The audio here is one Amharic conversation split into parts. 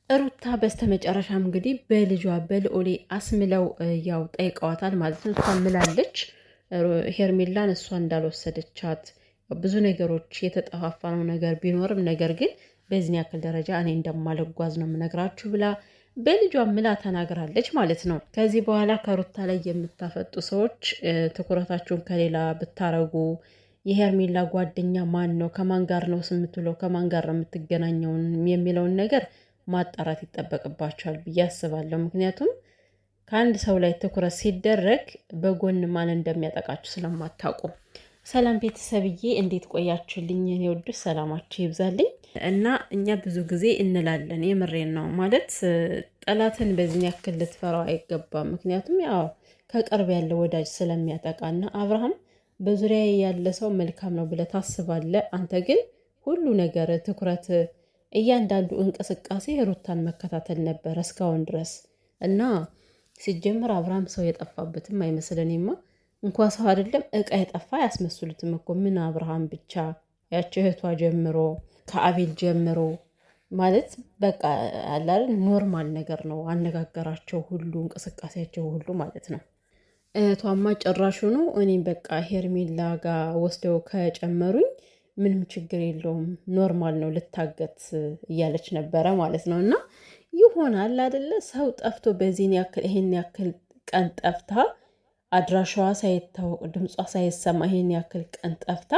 ሩታ በስተመጨረሻም እንግዲህ በልጇ በልዑሌ አስምለው ያው ጠይቀዋታል ማለት ነው። እሷ ምላለች ሄርሜላን እሷ እንዳልወሰደቻት ብዙ ነገሮች የተጠፋፋነው ነገር ቢኖርም ነገር ግን በዚህ ያክል ደረጃ እኔ እንደማልጓዝ ነው የምነግራችሁ ብላ በልጇ ምላ ተናግራለች ማለት ነው። ከዚህ በኋላ ከሩታ ላይ የምታፈጡ ሰዎች ትኩረታችሁን ከሌላ ብታረጉ የሄርሜላ ጓደኛ ማን ነው፣ ከማን ጋር ነው ስምትውለው፣ ከማን ጋር ነው የምትገናኘውን የሚለውን ነገር ማጣራት ይጠበቅባቸዋል ብዬ አስባለሁ። ምክንያቱም ከአንድ ሰው ላይ ትኩረት ሲደረግ በጎን ማን እንደሚያጠቃችሁ ስለማታውቁ። ሰላም ቤተሰብዬ፣ እንዴት ቆያችሁልኝ? እኔ ውድ ሰላማችሁ ይብዛልኝ። እና እኛ ብዙ ጊዜ እንላለን፣ የምሬን ነው ማለት ጠላትን በዚህ ያክል ልትፈራው አይገባም። ምክንያቱም ያው ከቅርብ ያለ ወዳጅ ስለሚያጠቃና አብርሃም በዙሪያ ያለ ሰው መልካም ነው ብለህ ታስባለህ። አንተ ግን ሁሉ ነገር ትኩረት እያንዳንዱ እንቅስቃሴ ሩታን መከታተል ነበረ እስካሁን ድረስ እና ሲጀምር አብርሃም ሰው የጠፋበትም አይመስለኝማ። እንኳ ሰው አይደለም እቃ የጠፋ ያስመስሉትም እኮ ምን አብርሃም ብቻ ያቺ እህቷ ጀምሮ ከአቤል ጀምሮ ማለት በቃ አላል ኖርማል ነገር ነው። አነጋገራቸው ሁሉ እንቅስቃሴያቸው ሁሉ ማለት ነው። እህቷማ ጭራሹኑ እኔም በቃ ሄርሜላ ጋር ወስደው ከጨመሩኝ ምንም ችግር የለውም ኖርማል ነው ልታገት እያለች ነበረ ማለት ነው። እና ይሆናል አይደለ ሰው ጠፍቶ በዚህን ያክል ይሄን ያክል ቀን ጠፍታ አድራሻዋ ሳይታወቅ ድምጿ ሳይሰማ ይሄን ያክል ቀን ጠፍታ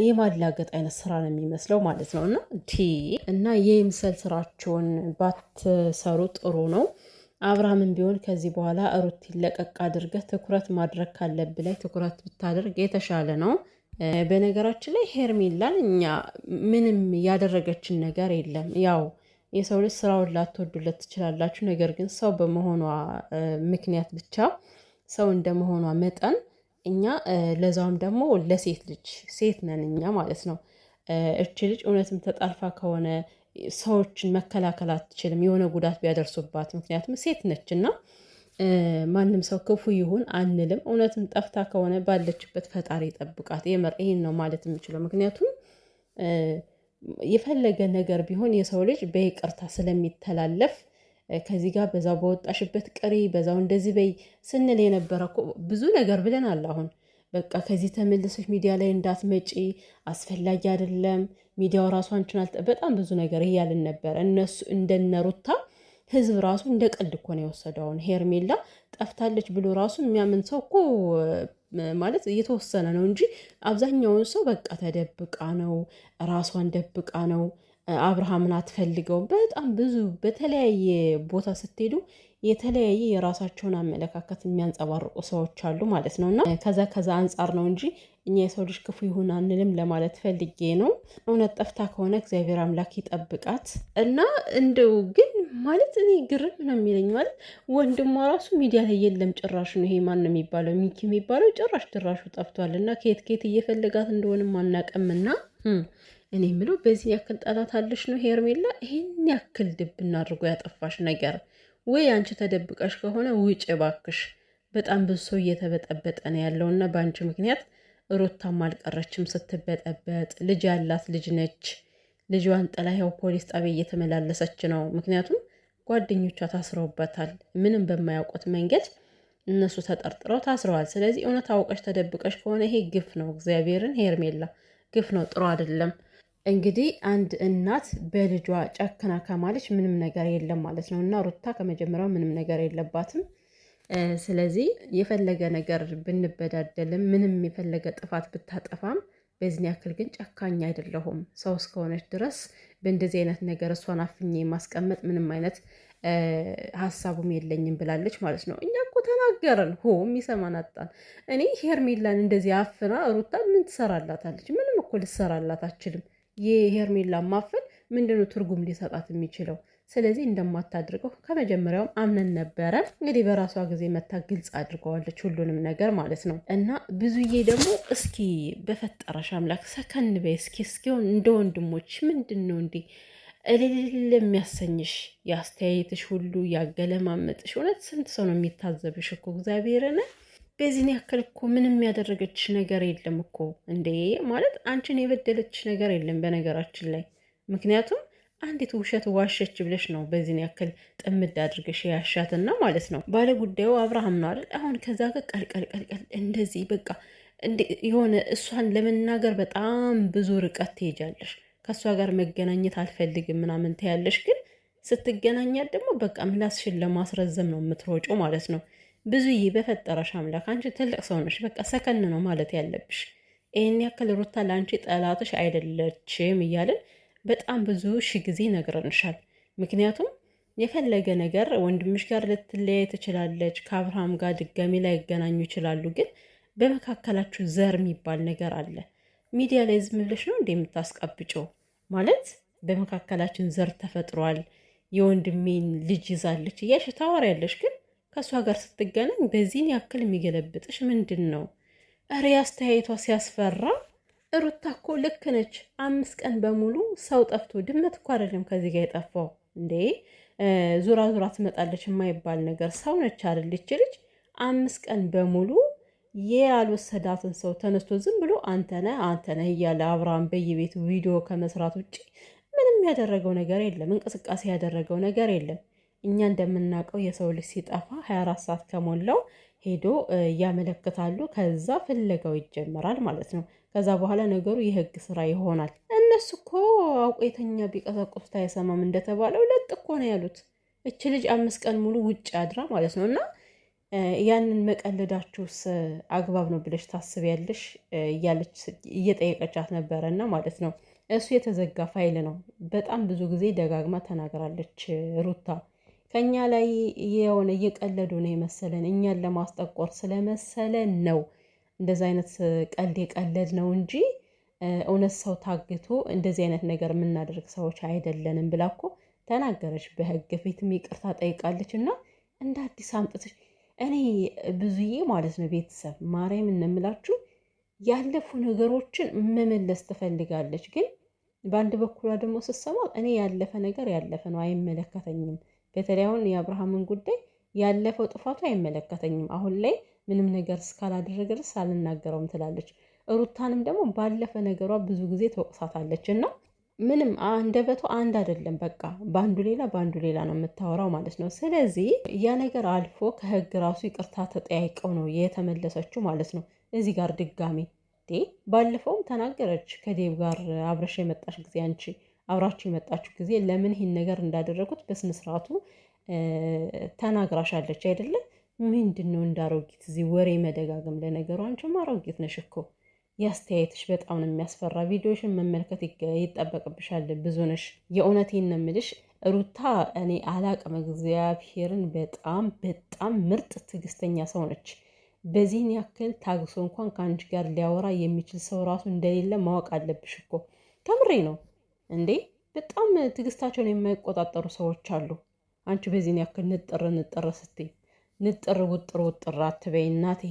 የማላገጥ አይነት ስራ ነው የሚመስለው ማለት ነው። እና የምሰል ስራቸውን ባትሰሩ ጥሩ ነው። አብርሃምን ቢሆን ከዚህ በኋላ ሩት ለቀቅ አድርገህ ትኩረት ማድረግ ካለብህ ላይ ትኩረት ብታደርግ የተሻለ ነው። በነገራችን ላይ ሄርሜላን እኛ ምንም ያደረገችን ነገር የለም። ያው የሰው ልጅ ስራውን ላትወዱለት ትችላላችሁ። ነገር ግን ሰው በመሆኗ ምክንያት ብቻ ሰው እንደመሆኗ መጠን እኛ ለዛውም ደግሞ ለሴት ልጅ ሴት ነን እኛ ማለት ነው። እች ልጅ እውነትም ተጣልፋ ከሆነ ሰዎችን መከላከል አትችልም የሆነ ጉዳት ቢያደርሱባት፣ ምክንያቱም ሴት ነች እና ማንም ሰው ክፉ ይሁን አንልም። እውነትም ጠፍታ ከሆነ ባለችበት ፈጣሪ ጠብቃት። የምር ይሄን ነው ማለት የምችለው። ምክንያቱም የፈለገ ነገር ቢሆን የሰው ልጅ በይቅርታ ስለሚተላለፍ ከዚህ ጋር በዛው በወጣሽበት ቅሪ በዛው እንደዚህ በይ ስንል የነበረ እኮ ብዙ ነገር ብለናል። አሁን በቃ ከዚህ ተመልሰሽ ሚዲያ ላይ እንዳትመጪ አስፈላጊ አይደለም፣ ሚዲያው ራሱ አንቺን በጣም ብዙ ነገር እያልን ነበረ። እነሱ እንደነሩታ ህዝብ ራሱ እንደ ቀልድ እኮ ነው የወሰደውን። ሄርሜላ ጠፍታለች ብሎ ራሱ የሚያምን ሰው እኮ ማለት እየተወሰነ ነው እንጂ አብዛኛውን ሰው በቃ ተደብቃ ነው ራሷን ደብቃ ነው አብርሃምን አትፈልገውም። በጣም ብዙ በተለያየ ቦታ ስትሄዱ የተለያየ የራሳቸውን አመለካከት የሚያንጸባርቁ ሰዎች አሉ ማለት ነው። እና ከዛ አንጻር ነው እንጂ እኛ የሰው ልጅ ክፉ ይሁን አንልም ለማለት ፈልጌ ነው። እውነት ጠፍታ ከሆነ እግዚአብሔር አምላክ ይጠብቃት። እና እንደው ግን ማለት እኔ ግርም ነው የሚለኝ ማለት ወንድሟ ራሱ ሚዲያ ላይ የለም ጭራሽ ነው። ይሄ ማን ነው የሚባለው ሚኪ የሚባለው ጭራሽ ድራሹ ጠፍቷል። እና ከየት እየፈለጋት እንደሆንም አናውቅምና እኔ የምለው በዚህ ያክል ጠላት አለሽ ነው ሄርሜላ? ይሄን ያክል ድብ እናድርጎ ያጠፋሽ ነገር ወይ አንቺ ተደብቀሽ ከሆነ ውጭ ባክሽ። በጣም ብዙ ሰው እየተበጠበጠ ነው ያለውና በአንቺ ምክንያት ሩታም አልቀረችም ስትበጠበጥ። ልጅ ያላት ልጅ ነች። ልጇን ጥላ ያው ፖሊስ ጣቢያ እየተመላለሰች ነው። ምክንያቱም ጓደኞቿ ታስረውበታል። ምንም በማያውቁት መንገድ እነሱ ተጠርጥረው ታስረዋል። ስለዚህ እውነት አውቀሽ ተደብቀሽ ከሆነ ይሄ ግፍ ነው። እግዚአብሔርን ሄርሜላ ግፍ ነው፣ ጥሩ አይደለም። እንግዲህ አንድ እናት በልጇ ጨክና ከማለች ምንም ነገር የለም ማለት ነው። እና ሩታ ከመጀመሪያው ምንም ነገር የለባትም። ስለዚህ የፈለገ ነገር ብንበዳደልም ምንም የፈለገ ጥፋት ብታጠፋም በዚህ ያክል ግን ጨካኝ አይደለሁም። ሰው እስከሆነች ድረስ በእንደዚህ አይነት ነገር እሷን አፍኜ ማስቀመጥ ምንም አይነት ሀሳቡም የለኝም ብላለች ማለት ነው። እኛ እኮ ተናገርን የሚሰማን አጣን። እኔ ሄርሜላን እንደዚህ አፍና ሩታ ምን ትሰራላታለች? ምንም እኮ ልትሰራላት አችልም። የሄርሜላ ማፈን ምንድነው ትርጉም ሊሰጣት የሚችለው? ስለዚህ እንደማታድርገው ከመጀመሪያውም አምነን ነበረ። እንግዲህ በራሷ ጊዜ መታ ግልጽ አድርገዋለች ሁሉንም ነገር ማለት ነው። እና ብዙዬ ደግሞ እስኪ በፈጠረሽ አምላክ ሰከን በይ እስኪ እንደ ወንድሞች ምንድን ነው እንዴ እልል የሚያሰኝሽ? የአስተያየትሽ ሁሉ ያገለማመጥሽ። እውነት ስንት ሰው ነው የሚታዘብሽ እኮ እግዚአብሔርን። በዚህን ያክል እኮ ምንም ያደረገችሽ ነገር የለም እኮ እንዴ። ማለት አንቺን የበደለችሽ ነገር የለም በነገራችን ላይ። ምክንያቱም አንዲት ውሸት ዋሸች ብለሽ ነው በዚህን ያክል ጥምድ አድርገሽ ያሻትና ማለት ነው። ባለ ጉዳዩ አብርሃም ነው አይደል? አሁን ከዛ ጋር ቀልቀልቀልቀል እንደዚህ በቃ የሆነ እሷን ለመናገር በጣም ብዙ ርቀት ትሄጃለሽ። ከእሷ ጋር መገናኘት አልፈልግም ምናምን ትያለሽ፣ ግን ስትገናኛት ደግሞ በቃ ምላስሽን ለማስረዘም ነው የምትሮጪው ማለት ነው። ብዙዬ በፈጠረሽ አምላክ አንቺ ትልቅ ሰው ነሽ፣ በቃ ሰከን ነው ማለት ያለብሽ። ይህን ያክል ሩታ ለአንቺ ጠላትሽ አይደለችም እያለን በጣም ብዙ ሺ ጊዜ ነግረንሻል። ምክንያቱም የፈለገ ነገር ወንድምሽ ጋር ልትለያይ ትችላለች፣ ከአብርሃም ጋር ድጋሚ ላይ ይገናኙ ይችላሉ፣ ግን በመካከላችሁ ዘር የሚባል ነገር አለ። ሚዲያ ላይ ዝም ብለሽ ነው እንደ የምታስቀብጨው ማለት በመካከላችን ዘር ተፈጥሯል፣ የወንድሜን ልጅ ይዛለች እያልሽ ታወሪያለሽ፣ ግን ከእሷ ጋር ስትገናኝ በዚህን ያክል የሚገለብጥሽ ምንድን ነው? እረ አስተያየቷ ሲያስፈራ። ሩታ እኮ ልክ ነች። 5 ቀን በሙሉ ሰው ጠፍቶ ድመት እኮ አይደለም ከዚህ ጋር የጠፋው እንዴ። ዙራ ዙራ ትመጣለች የማይባል ነገር ሰው ነች አይደል? ይች ልጅ 5 ቀን በሙሉ ያልወሰዳትን ሰው ተነስቶ ዝም ብሎ አንተነህ እያለ አብርሃም በየቤቱ ቪዲዮ ከመስራት ውጭ ምንም ያደረገው ነገር የለም። እንቅስቃሴ ያደረገው ነገር የለም። እኛ እንደምናውቀው የሰው ልጅ ሲጠፋ 24 ሰዓት ከሞላው ሄዶ ያመለክታሉ። ከዛ ፍለጋው ይጀመራል ማለት ነው። ከዛ በኋላ ነገሩ የህግ ስራ ይሆናል። እነሱ እኮ አውቆ የተኛ ቢቀሰቅሱት አይሰማም እንደተባለው ለጥ እኮ ነው ያሉት። እች ልጅ 5 ቀን ሙሉ ውጭ አድራ ማለት ነው። እና ያንን መቀለዳችሁስ አግባብ ነው ብለሽ ታስቢያለሽ? እያለች እየጠየቀቻት ነበረና ማለት ነው። እሱ የተዘጋ ፋይል ነው። በጣም ብዙ ጊዜ ደጋግማ ተናግራለች ሩታ። ከኛ ላይ የሆነ እየቀለዱ ነው የመሰለን፣ እኛን ለማስጠቆር ስለመሰለን ነው እንደዚህ አይነት ቀልድ የቀለድ ነው እንጂ እውነት ሰው ታግቶ እንደዚህ አይነት ነገር የምናደርግ ሰዎች አይደለንም ብላ እኮ ተናገረች። በህግ ፊትም ይቅርታ ጠይቃለች። እና እንደ አዲስ አምጥተሽ እኔ ብዙዬ ማለት ነው ቤተሰብ ማርያም እንምላችሁ ያለፉ ነገሮችን መመለስ ትፈልጋለች። ግን በአንድ በኩሏ ደግሞ ስትሰማ እኔ ያለፈ ነገር ያለፈ ነው አይመለከተኝም። በተለይ አሁን የአብርሃምን ጉዳይ ያለፈው ጥፋቱ አይመለከተኝም፣ አሁን ላይ ምንም ነገር እስካላደረገ ድረስ አልናገረውም ትላለች። ሩታንም ደግሞ ባለፈ ነገሯ ብዙ ጊዜ ትወቅሳታለች። እና ምንም አንደበቷ አንድ አይደለም። በቃ በአንዱ ሌላ በአንዱ ሌላ ነው የምታወራው ማለት ነው። ስለዚህ ያ ነገር አልፎ ከህግ ራሱ ይቅርታ ተጠያይቀው ነው የተመለሰችው ማለት ነው። እዚህ ጋር ድጋሚ ባለፈውም ተናገረች። ከዴብ ጋር አብረሽ የመጣች ጊዜ አንቺ አብራችሁ የመጣችሁ ጊዜ ለምን ይህን ነገር እንዳደረጉት በስነስርዓቱ ተናግራሻለች አይደለም? ምንድን ነው እንዳሮጊት እዚህ ወሬ መደጋገም? ለነገሩ አንቺም አሮጊት ነሽ እኮ። ያስተያየትሽ በጣም ነው የሚያስፈራ። ቪዲዮሽን መመልከት ይጠበቅብሻል። ብዙ ነሽ። የእውነቴን ነው የምልሽ ሩታ። እኔ አላቅም እግዚአብሔርን። በጣም በጣም ምርጥ ትዕግስተኛ ሰው ነች። በዚህን ያክል ታግሶ እንኳን ከአንቺ ጋር ሊያወራ የሚችል ሰው ራሱ እንደሌለ ማወቅ አለብሽ እኮ። ከምሬ ነው እንዴ። በጣም ትዕግስታቸውን የማይቆጣጠሩ ሰዎች አሉ። አንቺ በዚህን ያክል ንጥር ስትይ ንጥር ውጥር አትበይ እናቴ።